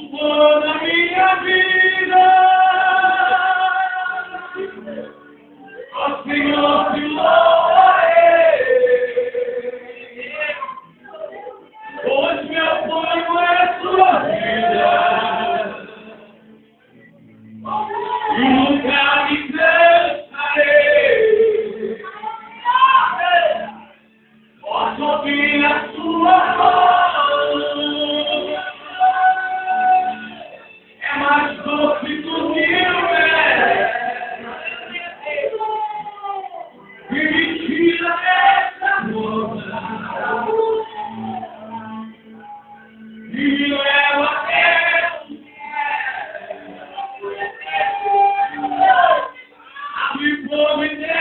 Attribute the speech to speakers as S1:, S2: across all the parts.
S1: Toda minha vida, ó Senhor, te louvarei, pois meu apoio é sua vida, e nunca me cansarei, posso ouvir a sua voz. Mais doce do que o mel, e me tira dessa dor, e me leva até o céu, abre fome Deus.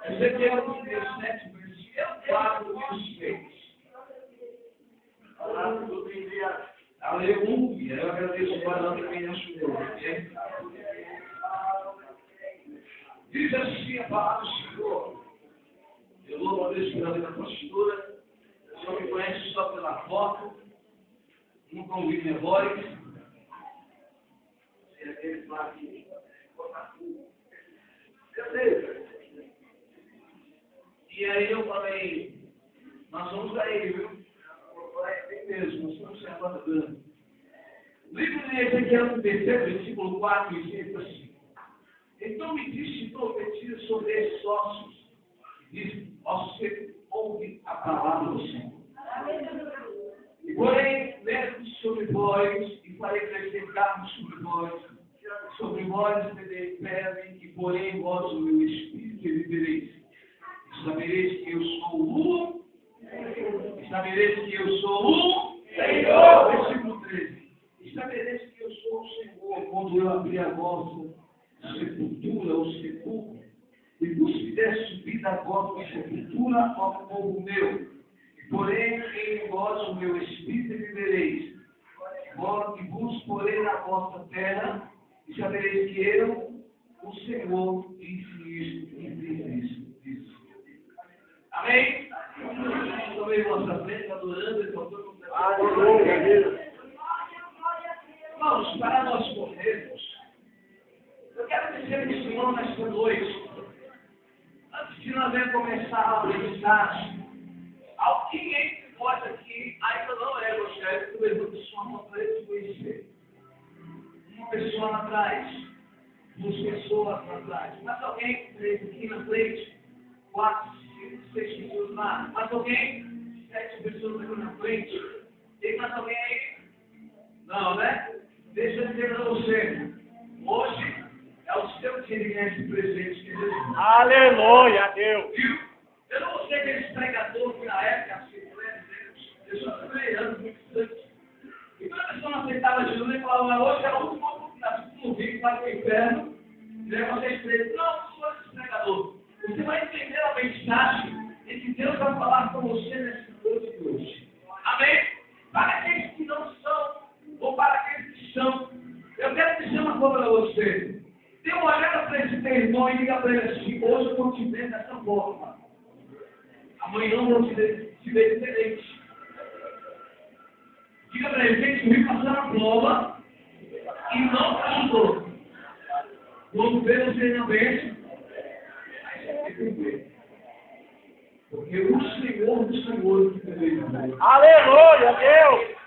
S1: Ezequiel 37, versículo 4 e 6. Aleluia. Eu agradeço o varão que me ajudou. Diz assim a palavra do Senhor. Eu louvo a Deus pela vida pastora. O senhor me conhece só pela foto. Nunca ouvi minha voz. É aquele que beleza. E aí eu falei, nós vamos a ele, viu? É mesmo, nós estamos se abandonando. O livro de Ezequiel 37, versículo 4 e 6, assim. Então Então me disse profecia sobre esses ossos. Diz, ossos que ouve a palavra do Senhor. E porém, lembro sobre vós, e farei crescer carne sobre vós. Sobre vós terei pele, e porém vós o meu espírito e vivereis. E sabereis que eu sou o Sabereis que eu sou o Senhor. Versículo 13. E sabereis que eu sou o Senhor quando eu abrir a vossa sepultura ou sepulcro, e vos fizer subir da vossa sepultura ao povo meu. E porém em vós o meu espírito vivereis. E vos porei na vossa terra, e sabereis que eu, o Senhor, disse isto e fiz isso. Amém? Estou em nossa frente, adorando e tocando. Aleluia! Irmãos, para nós corrermos, eu quero dizer que o Senhor nesta noite, antes de nós começar a aprendizagem, alguém entre nós aqui ainda não é evangélico, levanta sua mão para ele conhecer. Uma pessoa lá atrás, 2 pessoas lá atrás, mas alguém aqui na frente, 4, 5, 6 pessoas lá, mas alguém, 7 pessoas aqui na frente, tem mais alguém aí? Não, né? Deixa eu dizer para você, hoje é o seu dia de ganhar esse presente que Jesus.
S2: Aleluia, Deus!
S1: Viu? Eu não vou ser aquele pregador que na época, assim, eu só fui ganhando muito distante. E quando a pessoa não aceitava Jesus, ele falava, hoje é a última oportunidade, se tu não vir, vai para o inferno, e aí vocês três, não sou esse pregador. Você vai entender a mensagem e que Deus vai falar com você nessa noite de hoje. Amém? Para aqueles que não são, ou para aqueles que são, eu quero dizer uma coisa para você. Dê uma olhada para esse teu irmão e diga para ele assim, hoje eu vou te ver dessa forma. Amanhã eu vou te ver diferente. Diga para ele, gente, eu vim passar a prova e não ajudou. Quando vê você na bênção, aí você tem que ver. Porque o Senhor do Senhor que veio.
S2: Aleluia, Deus!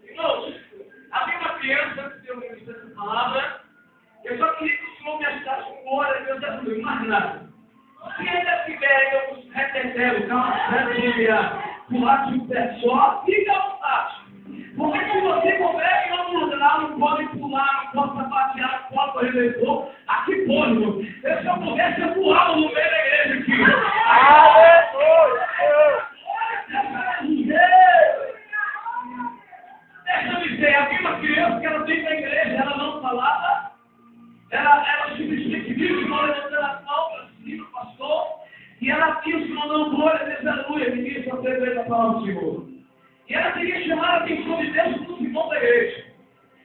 S1: Irmãos, havia uma criança que deu essa palavra. Eu só queria que o Senhor me ajudasse com glória a Deus da luz, mais nada. Se ainda tiver alguns retetelos, pular de um pé só, fica à vontade. Porque se você couber em algum lugar, não pode pular, não pode sapatear, não pode correr leitor, aqui pode, irmão. Se eu pudesse, eu pulava no meio da igreja aqui.
S2: Aleluia,
S1: Deixa eu dizer, havia uma criança que ela veio para a igreja, ela não falava, ela simplesmente viu o Senhor levantando as mãos para cima, pastor, e ela viu o Senhor dando glória, dizendo aleluia, menino, só teve a palavra do Senhor. E ela queria chamar a atenção de Deus para os irmãos da igreja.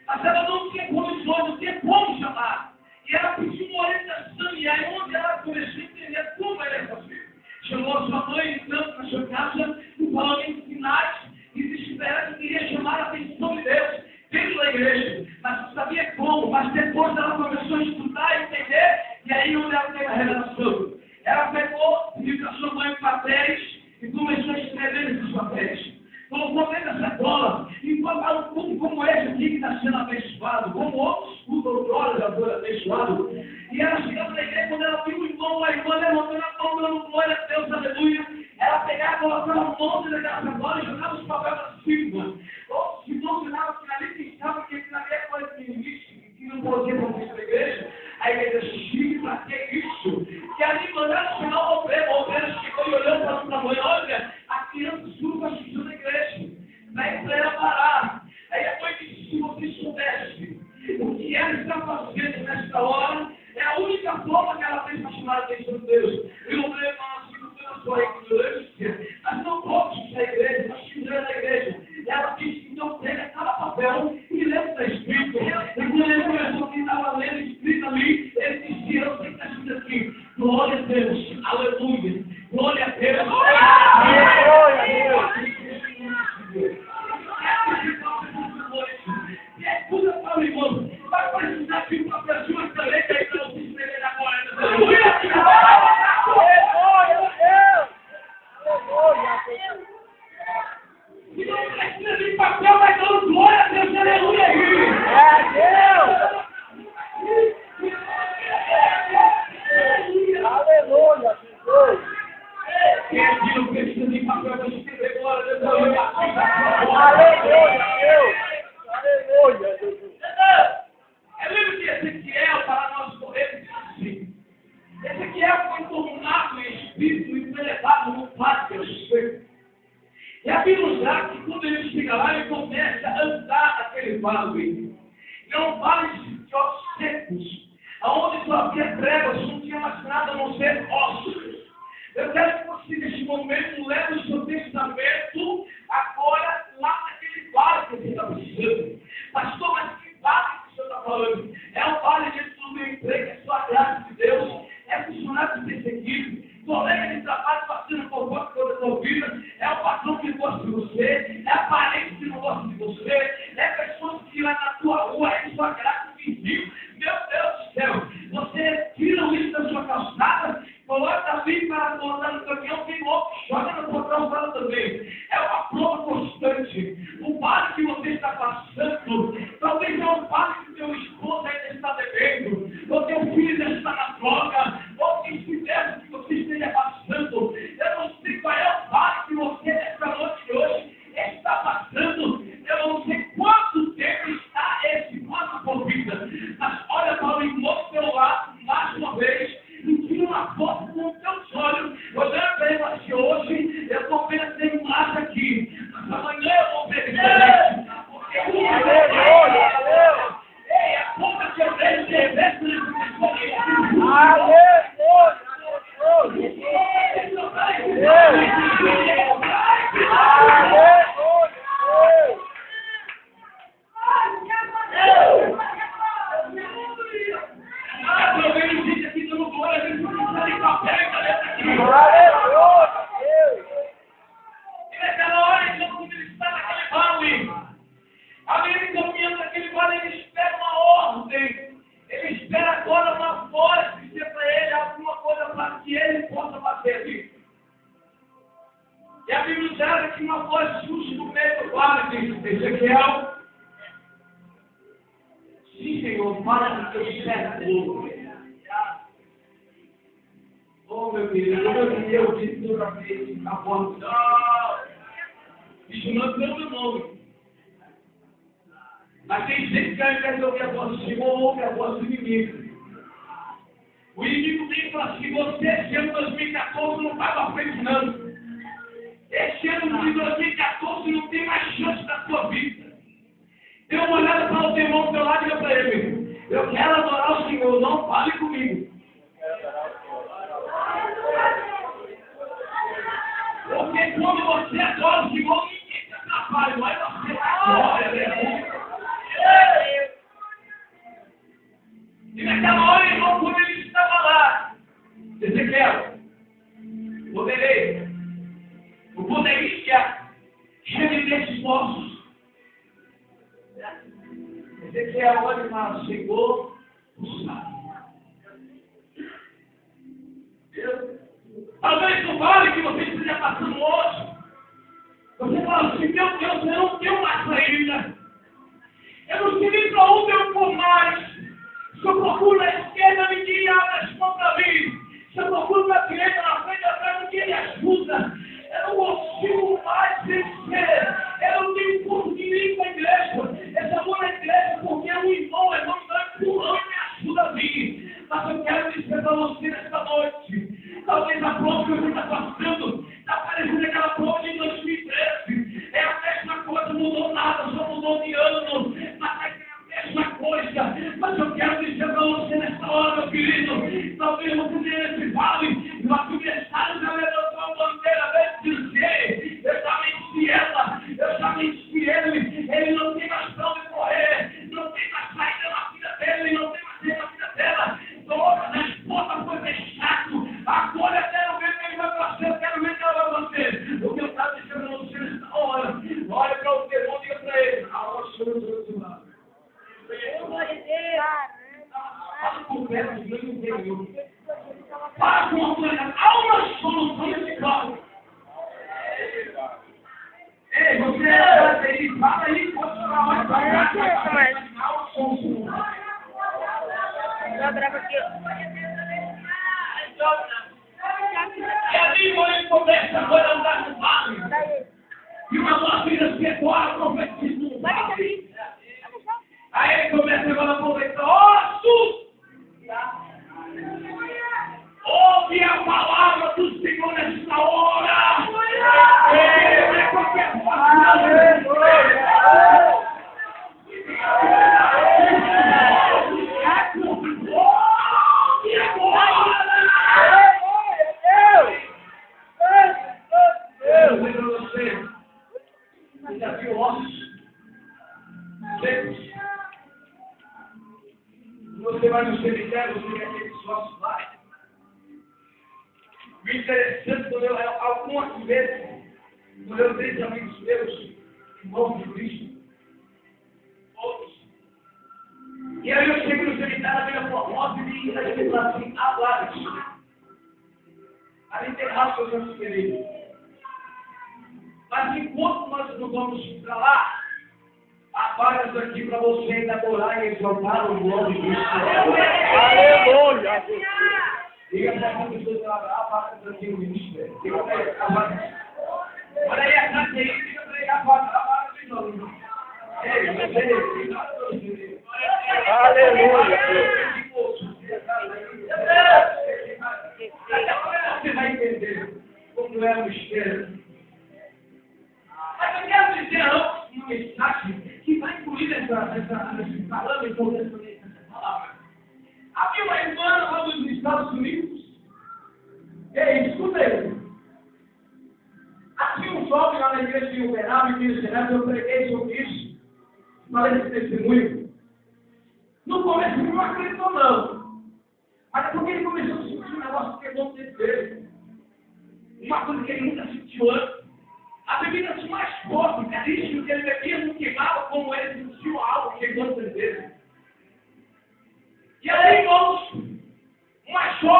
S1: Mas ela não tinha condições, não tinha como chamar. E ela pediu uma orientação, e aí onde ela começou a entender como ela ia fazer. Chamou a sua mãe, entrando na sua casa, falando em sinais, e desesperada que queria chamar a atenção de Deus dentro da igreja. Mas não sabia como, mas depois ela começou a estudar e entender, e aí onde ela teve a revelação. Ela pegou, pediu para sua mãe papéis, e começou a escrever nesses papéis. Colocou dentro dessa bola, e falava um culto como esse aqui que está sendo abençoado, como outros cultos outrora já foram abençoados. E ela chegava na igreja, quando ela viu o irmão, a irmã levantando a mão, dando glória a Deus, aleluia. Ela pegava, colocava a mão dentro daquela bola e jogava os papéis para cima. Outros irmãos olhavam para ali e pensavam que aquilo ali é coisa de início, que não podia acontecer na igreja. A igreja chique, para que isso? Que ali mandaram chamar o obreiro chegou e olhou para a mãe, olha, a criança surfa assustando na igreja. Daí para ela parar. Aí a mãe disse, se você soubesse o que ela está fazendo nesta hora, é a única forma que ela tem para chamar a atenção de Deus. E o obreiro fala assim, não pela sua ignorância, mas não pode sair da igreja, mas estudando na igreja. E ela disse, então pega cada papel e lê o que está escrito. E quando ele começou que estava lendo escrito ali, ele disse, eu sei que está escrito aqui, glória a Deus, aleluia, glória a Deus,
S2: aleluia, Deus.
S1: E é tudo para o irmão. Vai precisar de uma pessoa também vale. Não vale de ossos secos. Aonde só havia trevas, não tinha mais nada a não ser ossos. Eu quero que você, neste momento, leve o seu pensamento agora lá naquele vale que você está precisando. Pastor, mas que vale que o senhor está falando? É o vale de tudo emprego, é sua graça de Deus, é funcionário perseguido, colega de trabalho passando por qualquer coisa da sua vida, é o patrão que gosta de você, é a parente que não gosta de você, é pessoas que lá na tua rua, é sua graça que viu. Meu Deus do céu, você tira o lixo da sua calçada, coloca ali para botar no caminhão, tem outro, joga no portão para também. É uma prova constante. O vale que você está passando, talvez é um vale que o teu esposo ainda está devendo, ou teu filho ainda está na droga, ou que estiver que você esteja passando. Eu não sei qual é o vale que você, nessa noite de hoje, está passando. Eu não sei quanto tempo está esse vale por vida. Mas olha para o irmão do teu lado, mais uma vez, e tira uma foto com os teus olhos, olhando para ele assim, hoje eu estou vendo essa imagem aqui, mas amanhã eu vou ver diferente. Porque ei, a boca que eu vejo de reveste nesse pessoal. Eu vejo gente aqui dando glória, a gente não precisa de papel e caneta aqui. E naquela hora, então, quando ele está naquele vale, a ele caminhando naquele vale, ele espera uma ordem. Ele espera agora uma voz dizer para ele alguma coisa para que ele possa fazer ali. E a Bíblia diz que uma voz surge no meio do vale, diz Ezequiel. Sim, Senhor, fala do teu servo. Oh, meu querido, eu disse toda vez, a voz. Isso não é meu nome. Mas tem gente que ao invés de ouvir a voz do Senhor, ouve a voz do inimigo. O inimigo vem e fala assim, você, esse ano de 2014, não vai para frente, não. Esse ano de 2014 não tem mais chance da sua vida. Dê uma olhada para o teu irmão do teu lado e diga para ele, eu quero adorar o Senhor, não fale comigo. Porque quando você adora o Senhor, ninguém te atrapalha, mas você adora, né? E naquela hora, irmão, quando ele estava lá, Ezequiel, o poderia cheio desses ossos. Ezequiel olha e fala, Senhor, o sabe. Talvez no vale que você esteja passando hoje, você fala assim, meu Deus, eu não tenho mais saída. Eu não sei nem para onde eu vou mais. Se eu procuro na esquerda, ninguém abre as mãos para mim. Se eu procuro na direita, na frente, atrás, ninguém me ajuda. Eu não consigo mais vencer. Eu não tenho força de ir para a igreja. Eu só vou na igreja porque o irmão é dono da empurrão e me ajuda a vir. Mas eu quero dizer para você nesta noite. Talvez a prova que você está passando está parecendo aquela prova de 2013. É a mesma coisa, não mudou nada, só mudou de ano. Mas é a mesma coisa. Mas eu quero dizer para você nesta hora, meu querido. Talvez você tenha esse vale, mas o adversário já levantou a bandeira dele e dizer, eu já venci ela, eu já venci ele não tem mais pra onde correr, não tem mais saída na vida dele, não tem mais saída na vida dela. Todas as portas foi fechado. Agora eu quero ver quem vai para você, eu quero ver quem vai para você. O que eu estava dizendo a você nessa hora, olha para o teu irmão e diga para ele, a hora chama do outro lado. Fala com o pé do meu interior. Fala com a mulher, há uma solução nesse caso. Ei, você é aí, fala aí, pode falar mais para cá. Há uma solução.
S3: Eu gravo aqui,
S1: E ali, quando ele começa a andar no vale, e uma voz vira assim, agora profetiza no vale. Aí ele começa agora a aproveitar, ossos! Ouve a palavra do Senhor nesta hora! Ele é qualquer coisa! você vai no cemitério, você vê aqueles ossos lá. O interessante, algumas vezes, quando eu tenho amigos meus, irmãos de Cristo, outros, e aí eu chego no cemitério, vejo a foto e ele fala assim, aguarde, para enterrar seus entes queridos. Mas enquanto nós não vamos para lá, apaga isso aqui para você ainda adorar e exaltar o nome de Cristo.
S2: Aleluia.
S1: Diga para essa pessoa que ela apaga isso aqui no ministério. Diga para ele, apaga. Olha aí atrás aí, diga para ele, apaga de novo. Ei, você,
S2: Aleluia.
S1: Você vai entender como é o mistério. Mas eu quero dizer uma mensagem que vai incluir esse parâmetro, essa palavra. Havia uma irmã lá nos Estados Unidos. Ei, escuta aí. Havia um jovem lá na igreja de Uberaba, em Minas Gerais, eu preguei sobre isso. Falei esse testemunho. No começo ele não acreditou, não. Mas é porque ele começou a sentir um negócio que quebrou dentro dele. Uma coisa que ele nunca sentiu antes. A bebida mais forte, caríssimo que ele bebia, não queimava como ele sentiu algo queimando dentro dele.